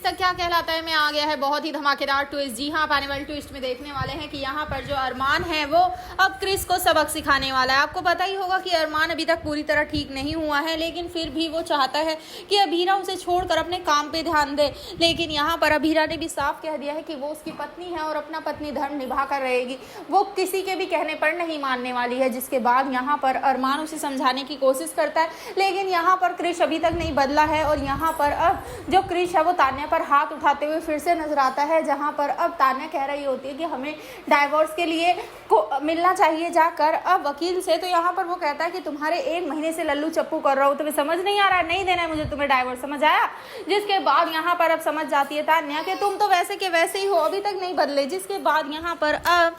तक क्या कहलाता है में आ गया है बहुत ही धमाकेदार ट्विस्ट। जी हाँ, आने वाले ट्विस्ट में देखने वाले हैं कि यहाँ पर जो अरमान है वो अब क्रिस को सबक सिखाने वाला है। आपको पता ही होगा कि अरमान अभी तक पूरी तरह ठीक नहीं हुआ है, लेकिन फिर भी वो चाहता है कि अभीरा उसे छोड़कर अपने काम पे ध्यान दे। लेकिन यहाँ पर अभीरा ने भी साफ कह दिया है कि वो उसकी पत्नी है और अपना पत्नी धर्म निभा कर रहेगी, वो किसी के भी कहने पर नहीं मानने वाली है। जिसके बाद यहाँ पर अरमान उसे समझाने की कोशिश करता है, लेकिन यहाँ पर क्रिश अभी तक नहीं बदला है। और यहाँ पर अब जो क्रिश है वो तान्या पर हाथ उठाते हुए फिर से नजर आता है, जहाँ पर अब तान्या कह रही होती है कि हमें डाइवोर्स के लिए मिलना चाहिए जाकर अब वकील से। तो यहाँ पर वो कहता है कि तुम्हारे 1 महीने से लल्लू चप्पू कर रहा हूँ, तुम्हें समझ नहीं आ रहा, नहीं देना है मुझे तुम्हें डाइवोर्स, समझ आया। जिसके बाद यहाँ पर अब समझ जाती है तान्या कि तुम तो वैसे के वैसे ही हो, अभी तक नहीं बदले। जिसके बाद यहाँ पर अब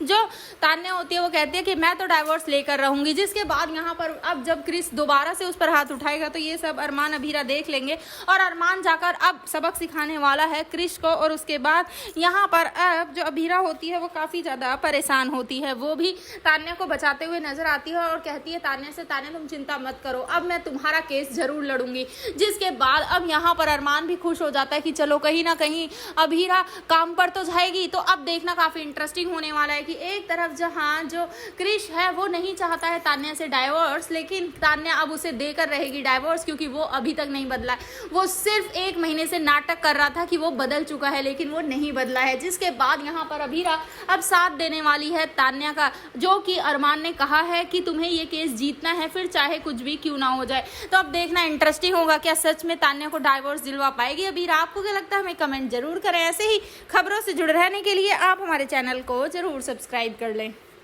जो तान्या होती है वो कहती है कि मैं तो डाइवोर्स लेकर रहूंगी। जिसके बाद यहाँ पर अब जब क्रिस दोबारा से उस पर हाथ उठाएगा तो ये सब अरमान अभीरा देख लेंगे और अरमान जाकर अब सबक सिखाने वाला है क्रिस को। और उसके बाद यहाँ पर अब जो अभीरा होती है वो काफ़ी ज़्यादा परेशान होती है, वो भी तान्या को बचाते हुए नजर आती है और कहती है तान्या से, तान्या तुम चिंता मत करो, अब मैं तुम्हारा केस जरूर लड़ूंगी। जिसके बाद अब यहाँ पर अरमान भी खुश हो जाता है कि चलो कहीं ना कहीं अभीरा काम पर तो जाएगी। तो अब देखना काफ़ी इंटरेस्टिंग होने वाला है कि एक तरफ जहां जो क्रिश है वो नहीं चाहता है तान्या से डाइवोर्स, लेकिन तान्या अब उसे देकर रहेगी डाइवोर्स, क्योंकि वो अभी तक नहीं बदला है। वो सिर्फ 1 महीने से नाटक कर रहा था कि वो बदल चुका है, लेकिन वो नहीं बदला है। जिसके बाद यहाँ पर अभीरा अब साथ देने वाली है तान्या का, जो कि अरमान ने कहा है कि तुम्हें ये केस जीतना है, फिर चाहे कुछ भी क्यों ना हो जाए। तो अब देखना इंटरेस्टिंग होगा, क्या सच में तान्या को डाइवोर्स दिलवा पाएगी अभीरा। आपको क्या लगता है हमें कमेंट जरूर करें। ऐसे ही खबरों से जुड़े रहने के लिए आप हमारे चैनल को जरूर सब्सक्राइब कर लें।